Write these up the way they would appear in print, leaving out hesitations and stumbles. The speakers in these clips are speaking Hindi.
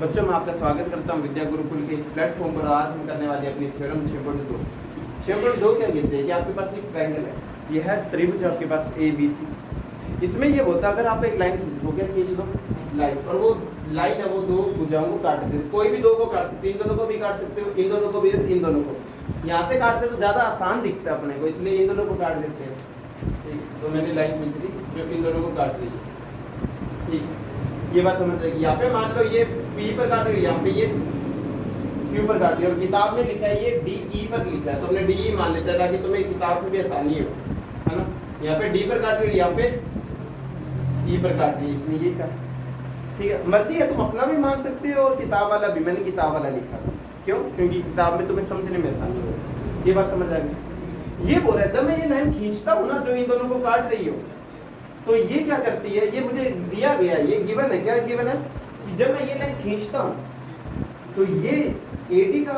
बच्चों मैं आपका स्वागत करता हूं विद्या गुरुकुल के इस प्लेटफॉर्म पर। आज हम करने वाले अपनी थ्योरम 6.2। 6.2 क्या कहते हैं कि आपके पास एक ट्रायंगल है, यह है त्रिभुज आपके पास ABC। इसमें ये होता है अगर आप एक लाइन खींच दो, क्या खींच दो लाइन, और वो लाइन है वो दो भुजाओं को काट दे, कोई भी दो को काट सकते हो, इन दोनों को भी काट सकते हो, इन दोनों को भी, इन दोनों को। यहाँ से काटते तो ज़्यादा आसान दिखता है अपने को, इसलिए इन दोनों को काट देते हैं। ठीक, तो मैंने लाइन खींच दी जो इन दोनों को काट रही है। ठीक, ये बात समझ जाएगी। यहाँ पे मान लो ये P पर काट रही है, यहाँ पे ये Q पर काट रही है, और किताब में लिखा है ये DE पर लिखा है, तो हमने DE मान लेते हैं ताकि तुम्हें किताब से भी आसानी हो, है ना। यहाँ पे D पर काट रही है, यहाँ पे E पर काट रही है, इसने ये कहा। ठीक है, मर्जी है, तुम अपना भी मान सकते हो और किताब वाला भी। मैंने किताब वाला लिखा, क्यों? क्योंकि किताब में तुम्हें समझने में आसानी हो। ये बात समझ आ गई। ये बोल रहा है जब मैं ये लाइन खींचता हूँ ना जो इन दोनों को काट रही हो, तो ये क्या करती है, ये मुझे दिया गया है, ये गिवन है। क्या गिवन है कि जब मैं ये लाइन खींचता हूं तो ये AD का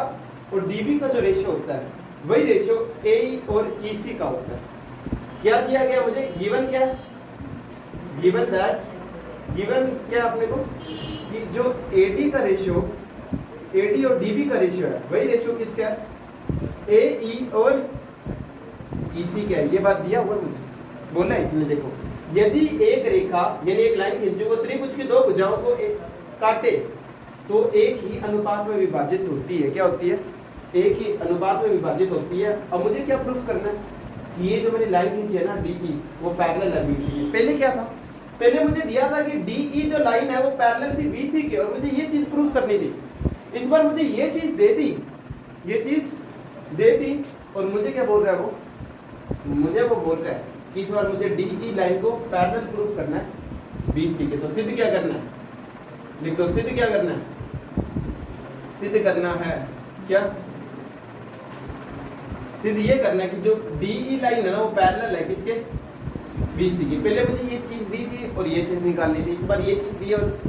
और DB का जो रेशियो होता है वही रेशियो AE और EC का होता है। क्या दिया गया मुझे? गिवन क्या है? गिवन दैट, गिवन क्या अपने को कि जो AD का रेशियो, AD और DB का रेशियो है वही रेशियो किसका है? AE और EC का है। ये बात दिया हुआ मुझे, बोला है इसने। देखो, यदि एक रेखा यानी एक लाइन खींचो वो त्रिभुज की दो भुजाओं को काटे तो एक ही अनुपात में विभाजित होती है। क्या होती है? एक ही अनुपात में विभाजित होती है। अब मुझे क्या प्रूफ करना है कि ये जो मैंने लाइन खींची है ना DE वो पैरेलल है BC। पहले क्या था? पहले मुझे दिया था कि DE जो लाइन है वो पैरेलल थी BC के, और मुझे ये चीज प्रूफ करनी थी। इस बार मुझे ये चीज दे दी, ये चीज दे दी, और मुझे क्या बोल रहा है वो? मुझे वो बोल रहा है कि इस बार मुझे DE लाइन को पैरेलल प्रूफ करना है BC के। तो सिद्ध क्या करना है? लिख दो, सिद्ध क्या करना है? सिद्ध करना है क्या? सिद्ध ये करना है कि जो DE लाइन है ना वो पैरेलल है किसके? BC की। पहले मुझे ये चीज दी थी और ये चीज निकालनी थी, इस बार ये चीज दी और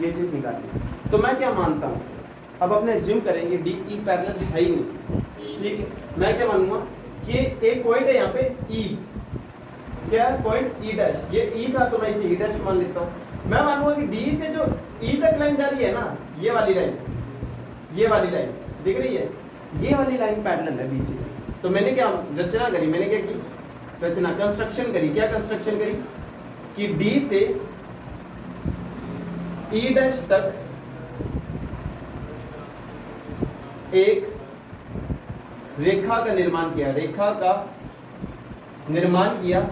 ये चीज निकालनी। तो मैं क्या मानता हूँ, अब अपने ज्यूम करेंगे DE पैरेलल है ही नहीं। ठीक है, मैं क्या मानूंगा कि एक पॉइंट है यहाँ पे E, क्या पॉइंट E डैश, ये E था तो मैं इसे E डैश मान लेता हूँ। मैं मानूंगा कि D से जो E तक लाइन जा रही है ना, ये वाली लाइन, ये वाली लाइन दिख रही है, ये वाली लाइन पैरेलल है BC। तो मैंने क्या रचना करी, मैंने क्या की? रचना, कंस्ट्रक्शन करी। क्या कंस्ट्रक्शन करी कि D से E डैश तक एक रेखा का निर्माण किया, रेखा का निर्माण किया,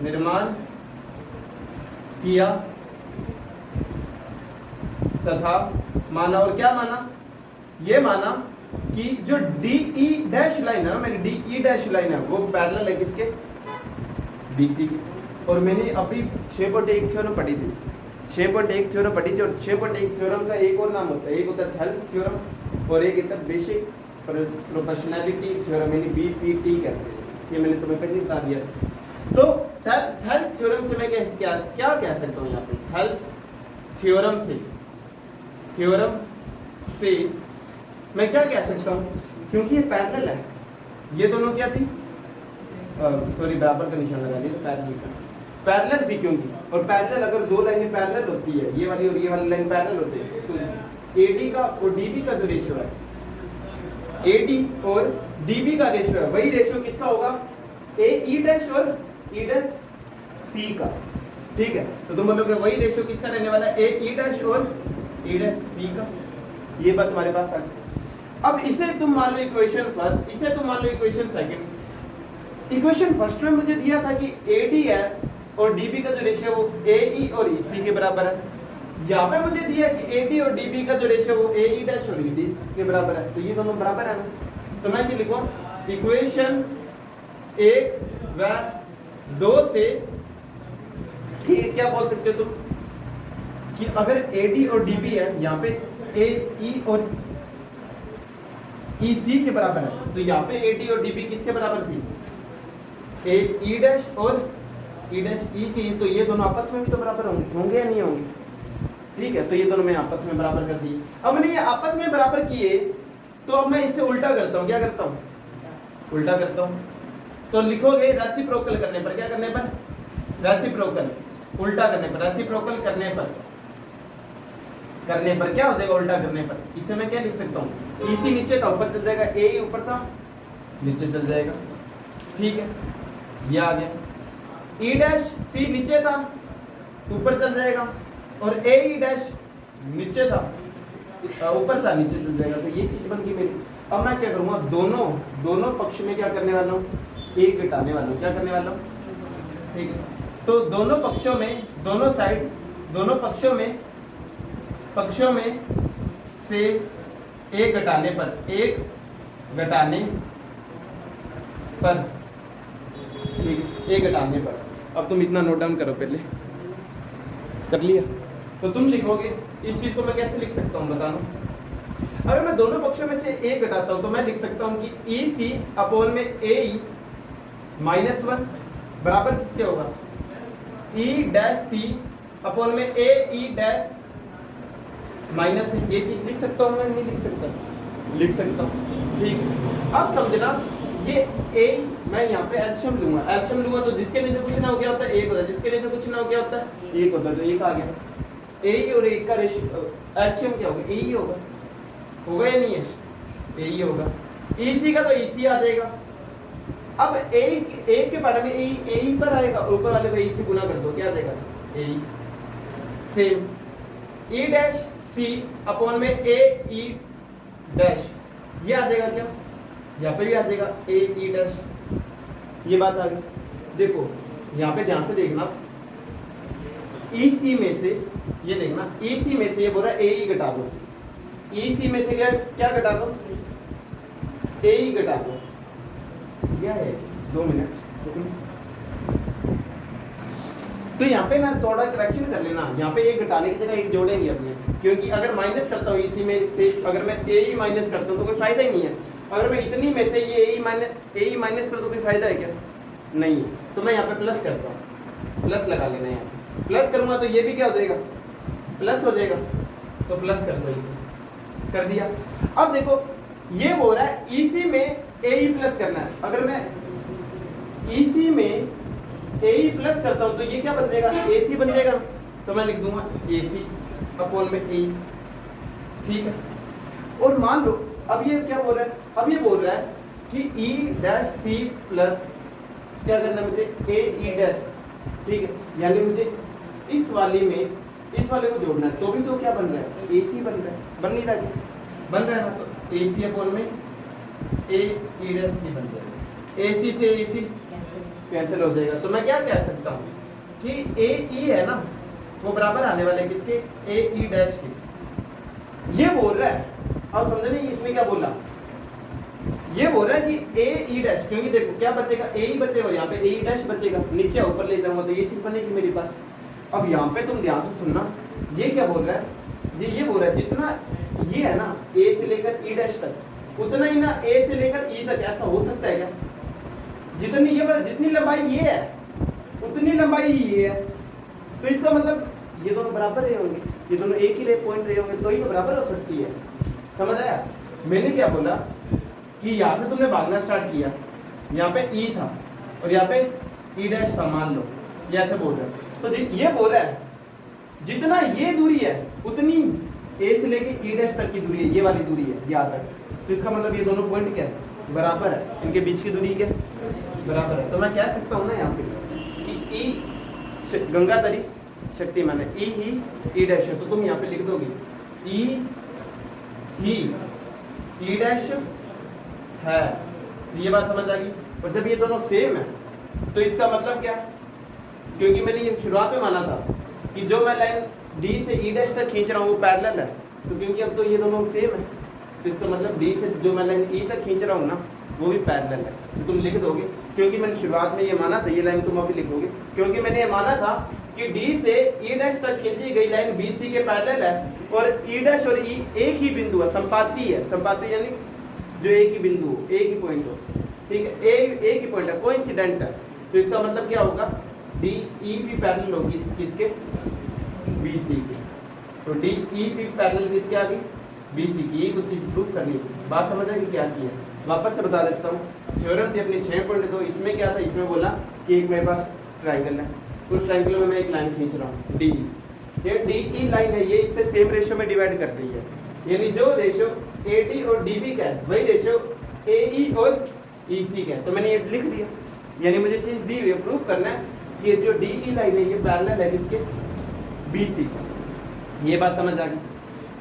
निर्माण किया तथा माना, और क्या माना? ये माना कि जो DE डैश लाइन है ना, मेरी DE डैश लाइन है वो पैरेलल है किसके? BC की। और मैंने अभी 6.1 थ्योरम पढ़ी थी, 6.1 थ्योरम पढ़ी थी, और 6.1 थ्योरम का एक और नाम होता है, एक होता है थेल्स थ्योरम और एक होता है बेसिक प्रोपोर्शनैलिटी थ्योरम, यानी BPT कहते हैं। ये मैंने तुम्हें पहले बता दिया। तो थेल्स थ्योरम से मैं क्या कह सकता हूँ यहाँ पे? थेल्स थ्योरम से मैं क्या कह सकता हूँ, क्योंकि ये पैरेलल है, ये दोनों क्या थी? सॉरी, बराबर का निशान लगा दिया, पैरेलल थी क्योंकि, और पैरेलल अगर दो लाइनें पैरेलल होती है, ये वाली और ये वाली लाइन पैरेलल होती है, तो AD का और DB का जो रेशियो है, AD और DB का रेशियो है, वही रेशियो किसका होगा? AE डैश और E डैश C का। ठीक है, तो तुम बोलोगे वही रेशियो किसका रहने वाला है? AE डैश और E डैश C का। ये बात तुम्हारे पास आ गई। अब इसे तुम मान लो इक्वेशन फर्स्ट, इसे तुम मान लो इक्वेशन सेकंड। इक्वेशन फर्स्ट में मुझे दिया था कि AD है और DB का जो रेशियो वो AE और EC के बराबर है। यहाँ पे मुझे दिया कि AD और DB का जो रेशियो वो AE डैश और ED के बराबर है, तो ये दोनों बराबर है ना। तो मैं क्या लिखूं? इक्वेशन 1 व 2 से ठीक क्या बोल सकते हो तुम कि अगर AD और DB है, यहाँ पे AE और EC के बराबर है, तो यहाँ पे AD और DB किसके बराबर थी? AE डैश और E डैश E की। तो ये दोनों आपस में भी तो बराबर होंगे या नहीं होंगे? ठीक है, तो ये दोनों मैं आपस में बराबर कर दिए। अब मैंने ये आपस में बराबर किए, तो अब मैं इसे उल्टा करता हूँ। क्या करता हूँ? उल्टा करता हूँ। तो लिखोगे रेसिप्रोकल करने पर, क्या करने पर? रेसिप्रोकल, उल्टा करने पर, रेसिप्रोकल करने पर करने पर क्या हो जाएगा, उल्टा करने पर। इसे मैं क्या लिख सकता हूँ, ई सी नीचे था ऊपर चल जाएगा, ए ऊपर था नीचे चल जाएगा, ठीक है, ये आ गया। ई डैश सी नीचे था ऊपर चल जाएगा, और ए ई डैश नीचे था ऊपर था नीचे चल जाएगा, तो ये चीज बन गई मेरी। अब मैं क्या करूँगा, दोनों पक्ष में क्या करने वाला हूँ, एक घटाने वाला हूँ, क्या करने वाला हूँ, ठीक है। तो दोनों पक्षों में, दोनों साइड्स, दोनों पक्षों में से एक घटाने पर, ठीक है, एक घटाने पर। अब तुम इतना नोट डाउन करो, पहले कर लिया तो तुम लिखोगे इस चीज को मैं कैसे लिख सकता हूँ बताना। अगर मैं दोनों पक्षों में से एक घटाता हूँ तो मैं लिख सकता हूँ कि ई सी अपॉन में ए ई -1 बराबर किसके होगा, ई डैश सी अपॉन में ए ई डैश माइनस। ये चीज लिख सकता हूँ मैं, नहीं लिख सकता, लिख सकता हूँ, ठीक है। अब समझना, ये ए मैं यहाँ पे एल्शियम लूंगा तो जिसके नीचे कुछ ना हो गया होता है एक होता है, जिसके नीचे कुछ ना हो गया होता है एक होता है, तो एक आ गया। ए और एक का रेशियो एल्शियम क्या होगा, ए ही होगा या नहीं है, ए ही होगा। ई सी का तो ई सी आ जाएगा। अब ए के बारे में ए ही पर आएगा, ऊपर वाले को ए से गुना कर दो, क्या आ जाएगा, ए। सेम ई डैश सी अपॉन में ए ई डैश, ये आ जाएगा क्या, यहाँ पे भी आ जाएगा ए ई डैश, ये बात आ गई। देखो यहाँ पे ध्यान से देखना, ई सी में से ये देखना, ई सी में से ये बोल रहा है ए ई घटा दो, ई सी में से क्या घटा दो, ए ई घटा दो, क्या है 2 मिनट। तो यहाँ पे ना थोड़ा करेक्शन कर लेना, यहाँ पे एक घटाने की जगह एक जोड़ेंगे अपने, क्योंकि अगर माइनस करता हूँ इसी में से, अगर मैं ए ही माइनस करता हूँ तो कोई फायदा ही नहीं है। अगर मैं इतनी में से ये ए ही माइनस करता हूँ तो कोई फायदा है क्या, नहीं है। तो मैं यहाँ पे प्लस करता हूँ, प्लस लगा लेना है, यहाँ प्लस करूँगा तो ये भी क्या हो जाएगा, प्लस हो जाएगा, तो प्लस कर दो, इसे कर दिया। अब देखो ये बोल रहा है इसी में ए ही प्लस करना है, अगर मैं इसी में ए ही प्लस करता हूं तो ये क्या बन जाएगा, ए सी बन जाएगा, तो मैं लिख दूंगा ए सी अपॉन में ए, ठीक है। और मान लो अब ये क्या बोल रहा है, अब ये बोल रहा है कि ई डैश सी प्लस क्या करना है मुझे, ए ई डैश, ठीक है, यानी मुझे इस वाले में इस वाले को जोड़ना है, तो भी तो क्या बन रहा है, ए सी बन रहा है, बन नहीं रहा है, बन रहा है ना, तो ए सी अपॉन में ए ई डैश सी बन जाएगा, ए सी से ए सी कैंसिल हो जाएगा। तो मैं क्या कह सकता हूँ कि ए ई है ना वो बराबर आने वाले किसके, ए ई डैश के। ये बोल रहा है, अब समझे नहीं इसमें क्या बोला, ये बोल रहा है कि ए ई डैश, क्योंकि देखो क्या बचेगा, ए ही बचेगा, यहाँ पे ए ई डैश बचेगा, नीचे ऊपर ले जाऊंगा तो ये चीज बनेगी मेरे पास। अब यहाँ पे तुम ध्यान से सुनना, ये क्या बोल रहा है, ये बोल रहा है जितना ये है ना ए से लेकर ई डैश तक, उतना ही ना ए से लेकर ई तक, ऐसा हो सकता है क्या, जितनी ये जितनी लंबाई ये है उतनी लंबाई ही ये है, तो इसका मतलब ये दोनों बराबर रहे होंगे, ये दोनों एक ही पॉइंट रहे होंगे, तो ही तो बराबर हो सकती है। समझ आया, मैंने क्या बोला कि यहाँ से तुमने भागना स्टार्ट किया, यहाँ पे ई था और यहाँ पे ई डैश था, मान लो ये ऐसे बोल रहा है, तो ये बोल रहा है जितना ये दूरी है उतनी ए से लेके ई डैश तक की दूरी है, ये वाली दूरी है यहाँ तक, तो इसका मतलब ये दोनों पॉइंट क्या है, बराबर है, इनके बीच की दूरी क्या बराबर है। तो मैं कह सकता हूँ ना यहाँ पे कि ई गंगाधरी शक्तिमान है, ई ही ई डैश है, तो तुम यहाँ पे लिख दोगे ई ही ई डैश है, तो ये बात समझ आ गई। और जब ये दोनों सेम है तो इसका मतलब क्या, क्योंकि मैंने ये शुरुआत में माना था कि जो मैं लाइन डी से ई डैश तक खींच रहा हूँ वो पैरेलल है, तो क्योंकि अब तो ये दोनों सेम है तो इसका मतलब डी से जो मैं लाइन ई तक खींच रहा हूँ ना वो भी पैरेलल है, तो तुम लिख दोगे, क्योंकि मैंने शुरुआत में ये माना था, ये लाइन तुम अभी लिखोगे, क्योंकि मैंने ये माना था कि डी से ई डैश तक खींची गई लाइन बी सी के पैरेलल है, और ई डैश और ई एक ही बिंदु है, संपाती है, संपाती यानी जो एक ही बिंदु हो, एक ही पॉइंट हो, ठीक है, एक ही पॉइंट है, कोइंसिडेंट है, तो इसका मतलब क्या होगा, डी ई भी पैरेलल होगी किसके, बी सी के, तो डी ई भी पैरेलल किसके आ गई, बी सी की। ये कुछ चीज़ प्रूफ करनी है, बात समझ आएगी क्या की है, वापस से बता देता हूँ। थ्योरम थी अपनी 6.2, इसमें क्या था, इसमें बोला कि एक मेरे पास ट्राइंगल है, उस ट्राइंगल में मैं एक लाइन खींच रहा हूँ डी, ये डी ई लाइन है, ये इससे सेम रेशियो में डिवाइड कर रही है, यानी जो रेशियो ए डी और डी बी का है वही रेशियो ए ई और ई सी का है। तो मैंने ये लिख दिया, यानी मुझे चीज दी हुई है, प्रूफ करना है कि ये जो डी ई लाइन है ये पैरेलल है इसके बी सी का। ये बात समझ आ गई।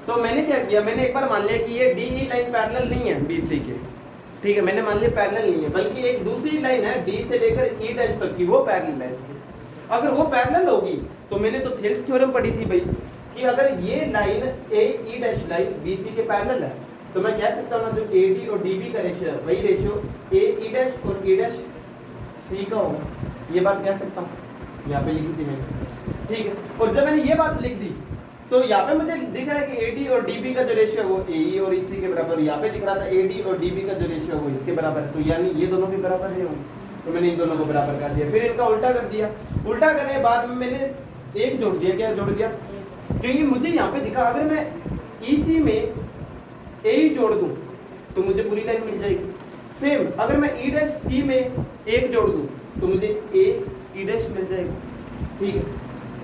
तो मैंने क्या किया, मैंने एक बार मान लिया कि ये डी ई लाइन पैरेलल नहीं है बी सी के, ठीक है, मैंने मान लिया पैरेलल नहीं है, बल्कि एक दूसरी लाइन है डी से लेकर ई डैश तक की, वो पैरेलल है इसके। अगर वो पैरेलल होगी तो मैंने तो थेल्स थ्योरम पढ़ी थी भाई कि अगर ये line A E dash line B C के पैरेलल है तो मैं कह सकता हूँ ना जो ए डी और डी बी का रेशियो है वही रेशियो ए ई डैश और ई डैश सी का होगा, ये बात कह सकता हूँ, यहाँ पे लिखी थी मैंने, ठीक है। और जब मैंने ये बात लिख दी तो यहाँ पे मुझे दिख रहा है कि ए डी और डी बी का जो रेशियो है वो ए ई और ई सी के बराबर, यहाँ पे दिख रहा था ए डी और डी बी का जो रेशियो है वो इसके बराबर, तो यानी ये दोनों भी बराबर है, तो मैंने इन दोनों को बराबर कर दिया। फिर इनका उल्टा कर दिया, उल्टा करने के बाद में मैंने एक जोड़ दिया, क्या जोड़ दिया, क्योंकि मुझे यहाँ पे दिखा अगर मैं ई सी में ए ही जोड़ दूं तो मुझे पूरी लाइन मिल जाएगी। सेम अगर मैं ई डैश सी में एक जोड़ दूं तो मुझे ए ई डैश मिल जाएगा, ठीक है।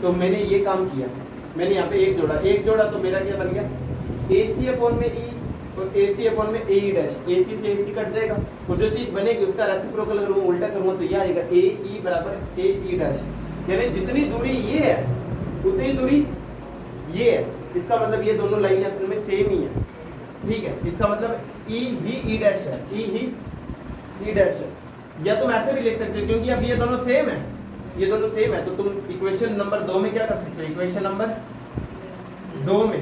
तो मैंने ये काम किया, मैंने यहाँ पे एक जोड़ा तो मेरा क्या बन गया, ए सी अपॉन में ई और ए सी अपॉन में ए ई डैश, ए सी से ए सी कट जाएगा और जो चीज़ बनेगी उसका रेसिप्रोकल अगर मैं उल्टा करूँगा तो ये आएगा ए ई बराबर ए ई डैश, यानी जितनी दूरी ये है उतनी दूरी ये है, इसका मतलब ये दोनों लाइनें असल में सेम ही है, ठीक है। इसका मतलब ई ही ई डैश है, ई ही ई डैश है, या तुम ऐसे भी लिख सकते हो क्योंकि अब ये दोनों सेम है, ये दोनों सेम है, तो तुम इक्वेशन नंबर 2 में क्या कर सकते हो, इक्वेशन नंबर 2 में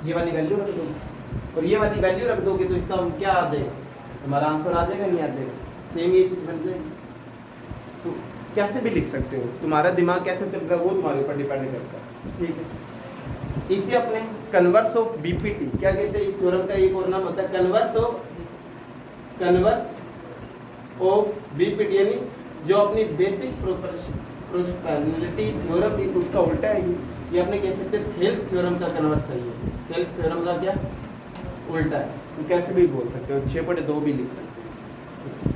ये वाली वैल्यू रख दोगे और ये वाली वैल्यू रख दोगे तो इसका क्या आ जाएगा, हमारा आंसर आ जाएगा, नहीं आ जाएगा, सेम ये चीज़ बन जाएगी। तो कैसे भी लिख सकते हो, तुम्हारा दिमाग कैसे चल रहा है वो तुम्हारे ऊपर डिपेंड करता है, ठीक है। इसे अपने कन्वर्स ऑफ बीपीटी क्या कहते हैं, इस थ्योरम का एक और नाम होता है कन्वर्स ऑफ बीपीटी, यानी जो अपनी बेसिक प्रोपोर्शनैलिटी थ्योरम थी उसका उल्टा है ये अपने कह सकते हैं थेल्स थ्योरम का कन्वर्स है, ये थेल्स थ्योरम का क्या उल्टा है, तो कैसे भी बोल सकते हो, 6/2 भी लिख सकते हो।